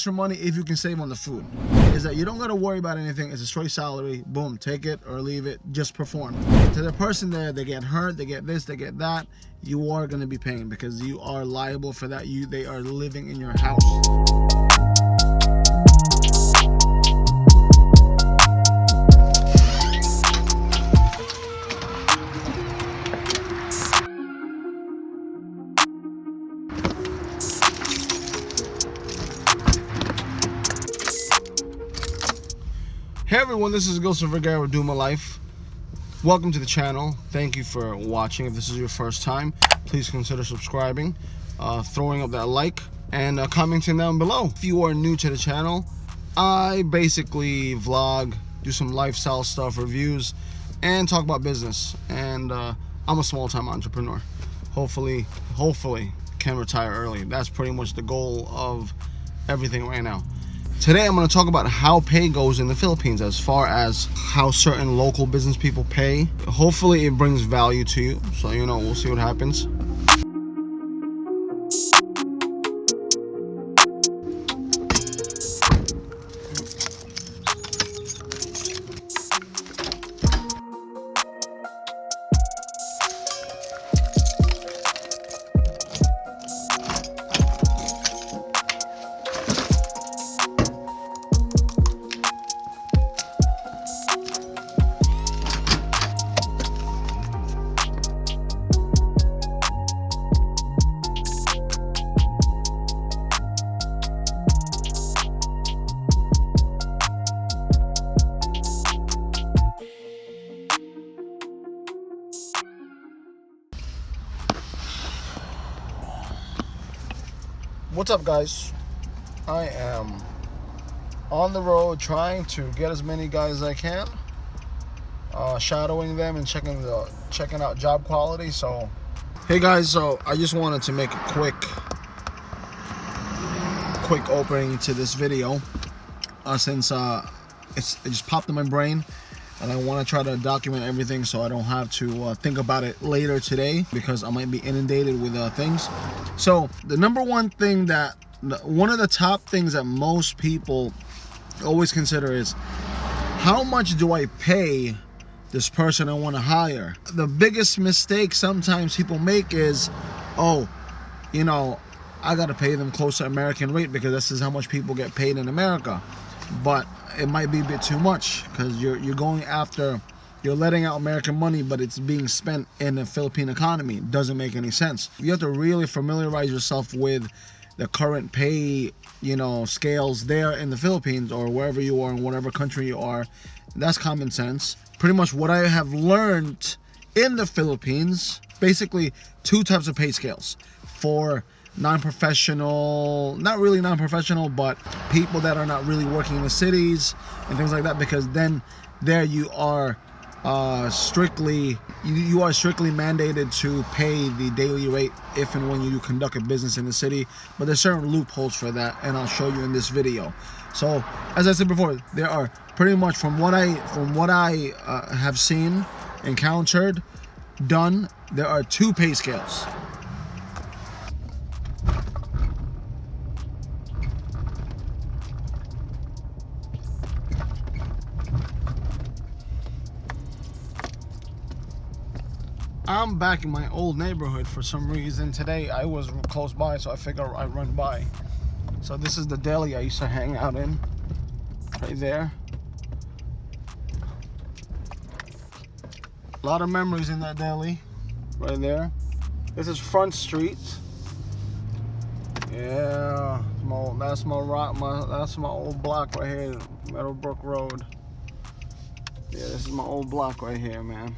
extra money if you can save on the food. Is that you don't gotta worry about anything. It's a straight salary. Boom, take it or leave it. Just perform. To the person there, they get hurt, they get this, they get that. You are gonna be paying because you are liable for that. They are living in your house. Hey everyone, this is Gilson Vergara with Do My Life. Welcome to the channel. Thank you for watching. If this is your first time, please consider subscribing, throwing up that like, and commenting down below. If you are new to the channel, I basically vlog, do some lifestyle stuff, reviews, and talk about business. And I'm a small-time entrepreneur. Hopefully can retire early. That's pretty much the goal of everything right now. Today I'm going to talk about how pay goes in the Philippines, as far as how certain local business people pay. Hopefully it brings value to you, so we'll see what happens. What's up, guys? I am on the road trying to get as many guys as I can, shadowing them and checking out job quality. So hey guys, so I just wanted to make a quick opening to this video, since it just popped in my brain, and I want to try to document everything so I don't have to think about it later today, because I might be inundated with things. So the number one thing one of the top things that most people always consider is, how much do I pay this person I want to hire? The biggest mistake sometimes people make is, I got to pay them close to American rate because this is how much people get paid in America. But it might be a bit too much, because you're letting out American money, but it's being spent in the Philippine economy. It doesn't make any sense. You have to really familiarize yourself with the current pay, scales there in the Philippines, or wherever you are, in whatever country you are. That's common sense. Pretty much what I have learned in the Philippines, basically two types of pay scales for non-professional, not really non-professional, but people that are not really working in the cities and things like that, because then there you are strictly mandated to pay the daily rate if and when you conduct a business in the city. But there's certain loopholes for that, and I'll show you in this video. So as I said before, there are pretty much, from what I have seen, encountered, done, there are two pay scales. I'm back in my old neighborhood for some reason. Today I was close by, so I figured I'd run by. So this is the deli I used to hang out in, right there. A lot of memories in that deli, right there. This is Front Street. Yeah, that's my old block right here, Meadowbrook Road. Yeah, this is my old block right here, man.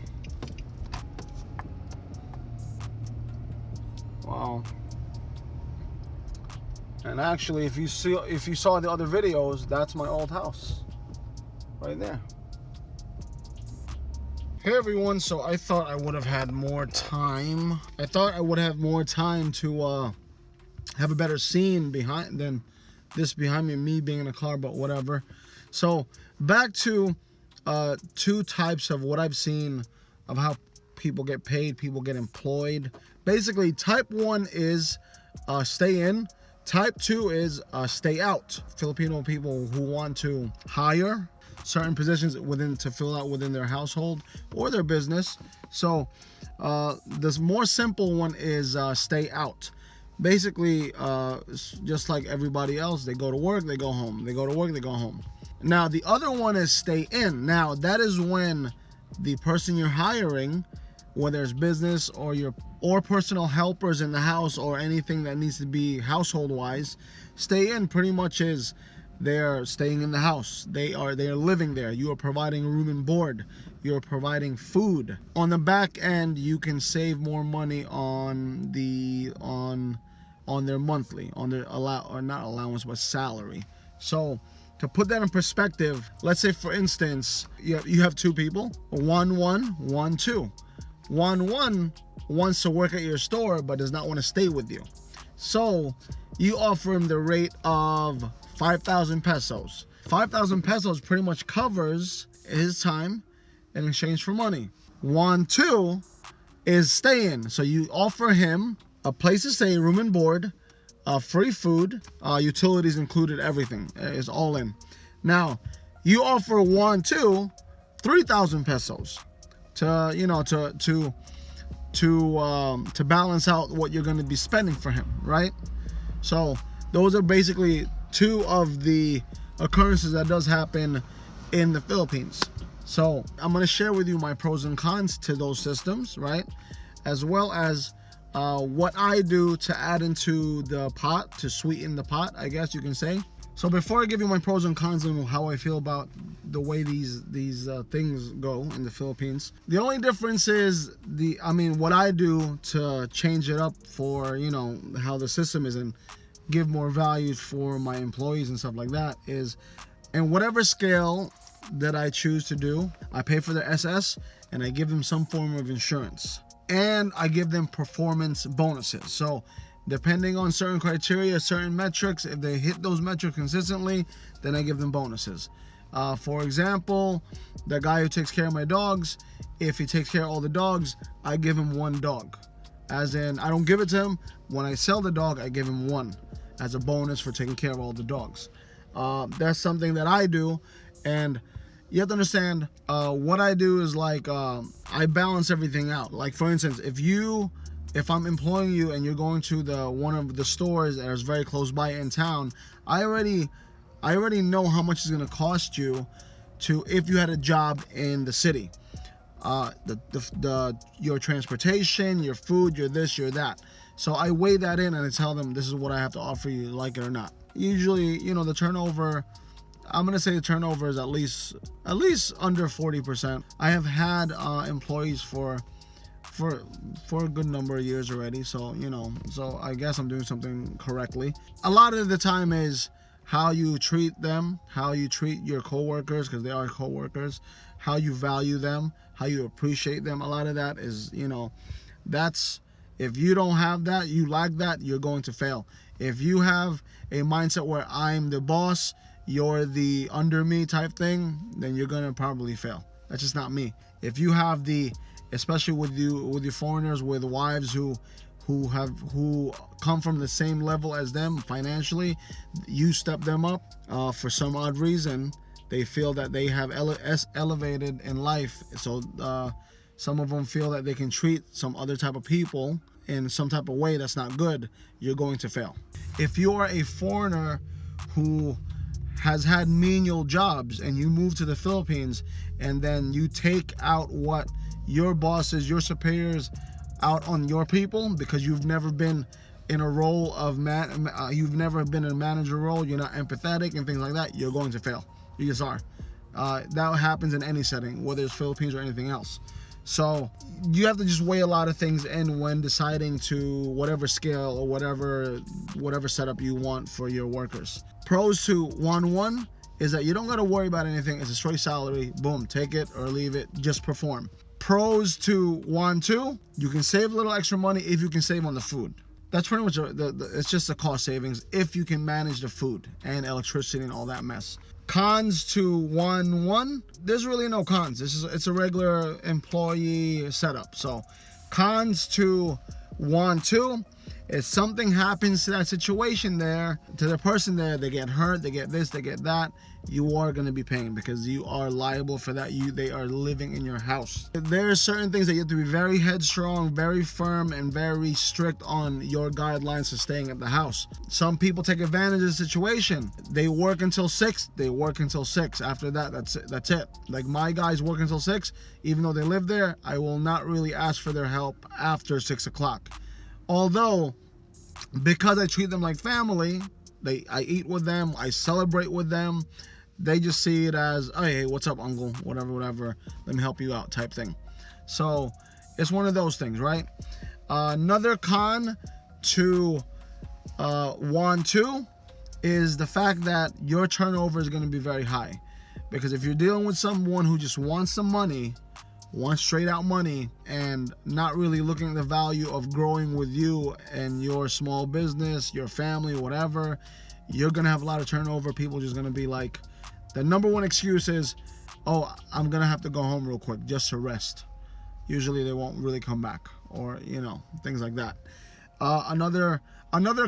Wow. And actually, if you saw the other videos, that's my old house right there. Hey everyone, so I thought I would have had more time. I thought I would have more time to have a better scene than this behind me being in a car, but whatever. So back to two types of what I've seen of how people get paid, people get employed. Basically, type 1 is stay in. Type 2 is stay out. Filipino people who want to hire certain positions to fill out within their household or their business. So this more simple one is stay out. Basically, just like everybody else, they go to work, they go home. They go to work, they go home. Now, the other one is stay in. Now, that is when the person you're hiring, whether it's business or personal helpers in the house or anything that needs to be household-wise, stay in pretty much is they're staying in the house. They are living there. You are providing room and board. You're providing food. On the back end, you can save more money on their monthly, on their not allowance, but salary. So to put that in perspective, let's say for instance, you have two people, 1 2. 1 wants to work at your store but does not want to stay with you. So you offer him the rate of 5,000 pesos. 5,000 pesos pretty much covers his time in exchange for money. 1 2 is staying. So you offer him a place to stay, room and board, free food, utilities included, everything is all in. Now you offer 1 2 3,000 pesos to balance out what you're going to be spending for him, right? So those are basically two of the occurrences that does happen in the Philippines. So I'm going to share with you my pros and cons to those systems, right? As well as what I do to add into the pot, to sweeten the pot, I guess you can say. So before I give you my pros and cons and how I feel about the way these things go in the Philippines, the only difference is what I do to change it up for how the system is and give more value for my employees and stuff like that is, in whatever scale that I choose to do, I pay for their SS and I give them some form of insurance, and I give them performance bonuses. So depending on certain criteria, certain metrics, if they hit those metrics consistently, then I give them bonuses. For example, the guy who takes care of my dogs, if he takes care of all the dogs, I give him 1 dog. As in, I don't give it to him. When I sell the dog, I give him 1 as a bonus for taking care of all the dogs. That's something that I do, and you have to understand, what I do is I balance everything out. Like for instance, if I'm employing you and you're going to one of the stores that is very close by in town, I already know how much it's going to cost you if you had a job in the city. Your transportation, your food, your this, your that. So I weigh that in and I tell them this is what I have to offer you, like it or not. Usually, the turnover, I'm gonna say the turnover is at least under 40%. I have had employees for a good number of years already, so so I guess I'm doing something correctly. A lot of the time is how you treat them, how you treat your coworkers, because they are coworkers, how you value them, how you appreciate them. A lot of that is, that's, if you don't have that, you lack that, you're going to fail. If you have a mindset where I'm the boss, you're the under me type thing, then you're gonna probably fail. That's just not me. If you have especially with your foreigners with wives who come from the same level as them financially, you step them up. For some odd reason, they feel that they have elevated in life, so some of them feel that they can treat some other type of people in some type of way that's not good. You're going to fail. If you are a foreigner who has had menial jobs and you move to the Philippines and then you take out what your bosses, your superiors out on your people because you've never been in a role of you've never been in a manager role, you're not empathetic and things like that, you're going to fail. You just are. That happens in any setting, whether it's Philippines or anything else. So you have to just weigh a lot of things in when deciding to whatever scale or whatever setup you want for your workers. Pros to 1-1 is that you don't got to worry about anything. It's a straight salary. Boom, take it or leave it. Just perform. Pros to 1-2, you can save a little extra money if you can save on the food. That's pretty much it's just the cost savings if you can manage the food and electricity and all that mess. Cons to 1-1, there's really no cons. It's a regular employee setup. So cons to 1-2 If something happens to that situation there, to the person there, they get hurt, they get this, they get that, you are going to be paying because you are liable for that. They are living in your house. There are certain things that you have to be very headstrong, very firm, and very strict on your guidelines for staying at the house. Some people take advantage of the situation. They work until 6, they work until 6. After that, that's it. Like my guys work until 6, even though they live there, I will not really ask for their help after 6 o'clock. Although, because I treat them like family, I eat with them, I celebrate with them, they just see it as, oh, hey, what's up, uncle? Whatever, let me help you out type thing. So it's one of those things, right? Another con to Juan 2 is the fact that your turnover is going to be very high. Because if you're dealing with someone who just wants some money, wants straight out money, and not really looking at the value of growing with you and your small business, your family, whatever, you're gonna have a lot of turnover. People just gonna be like, the number one excuse is, oh, I'm gonna have to go home real quick just to rest. Usually they won't really come back, or things like that. Another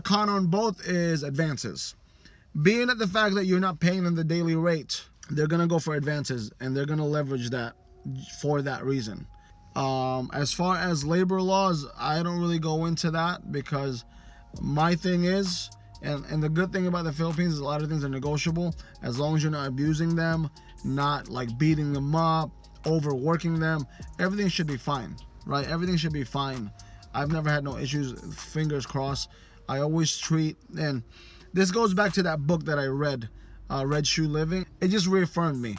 con on both is advances. Being at the fact that you're not paying them the daily rate, they're gonna go for advances, and they're gonna leverage that for that reason. As far as labor laws, I don't really go into that because my thing is, and the good thing about the Philippines is a lot of things are negotiable as long as you're not abusing them, not like beating them up, overworking them. Everything should be fine, right? Everything should be fine. I've never had no issues, fingers crossed. I always treat, and this goes back to that book that I read, Red Shoe Living. It just reaffirmed me,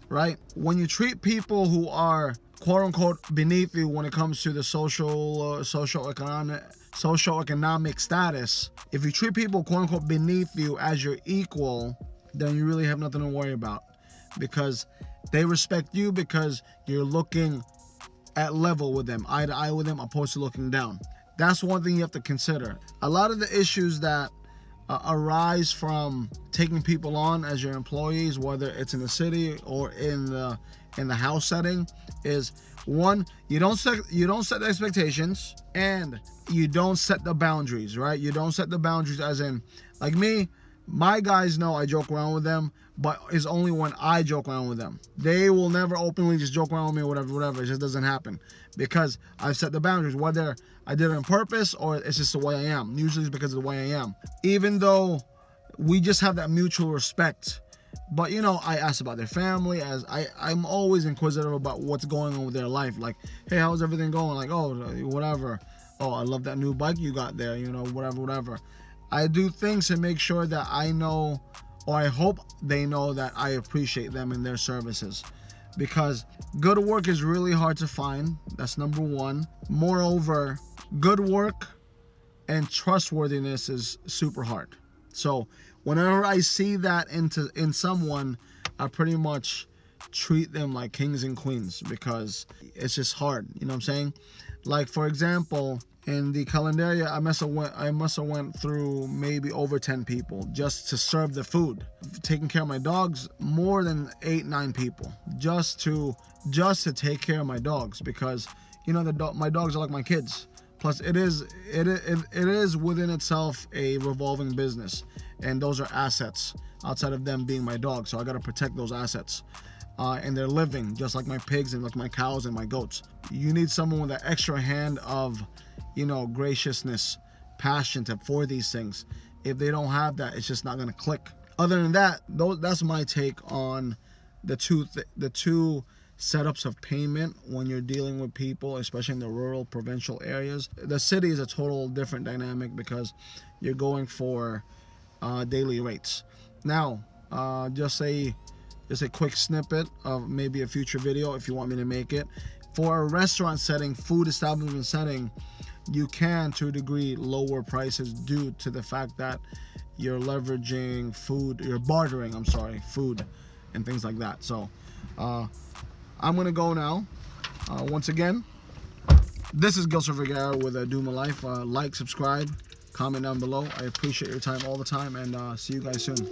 right? When you treat people who are quote unquote beneath you when it comes to the socioeconomic status, if you treat people quote unquote beneath you as your equal, then you really have nothing to worry about, because they respect you because you're looking at level with them, eye to eye with them, opposed to looking down. That's one thing you have to consider. A lot of the issues that arise from taking people on as your employees, whether it's in the city or in the house setting, is one, you don't set the expectations, and you don't set the boundaries, right? You don't set the boundaries, as in, like me, my guys know I joke around with them, but it's only when I joke around with them. They will never openly just joke around with me or whatever. It just doesn't happen because I've set the boundaries, whether I did it on purpose or it's just the way I am. Usually it's because of the way I am. Even though we just have that mutual respect. But I ask about their family, as I'm always inquisitive about what's going on with their life. Like, hey, how's everything going? Like, oh, whatever. Oh, I love that new bike you got there, whatever. I do things to make sure that I know, or I hope they know, that I appreciate them and their services. Because good work is really hard to find. That's number one. Moreover, good work and trustworthiness is super hard. So whenever I see that in someone, I pretty much treat them like kings and queens, because it's just hard. You know what I'm saying? Like, for example, in the Calendaria, I must have went through maybe over 10 people just to serve the food. Taking care of my dogs, more than 8-9 people just to take care of my dogs, because my dogs are like my kids. Plus, it is within itself a revolving business, and those are assets outside of them being my dogs. So I got to protect those assets. And they're living just like my pigs and like my cows and my goats. You need someone with that extra hand of, graciousness, passion for these things. If they don't have that, it's just not gonna click. Other than that, that's my take on the two setups of payment when you're dealing with people, especially in the rural, provincial areas. The city is a total different dynamic because you're going for daily rates. Now, just a quick snippet of maybe a future video if you want me to make it. For a restaurant setting, food establishment setting, you can, to a degree, lower prices due to the fact that you're leveraging food, you're bartering, food and things like that. So I'm gonna go now. Once again, this is Gilson Vergara with Duma Life. Like, subscribe, comment down below. I appreciate your time all the time, and see you guys soon.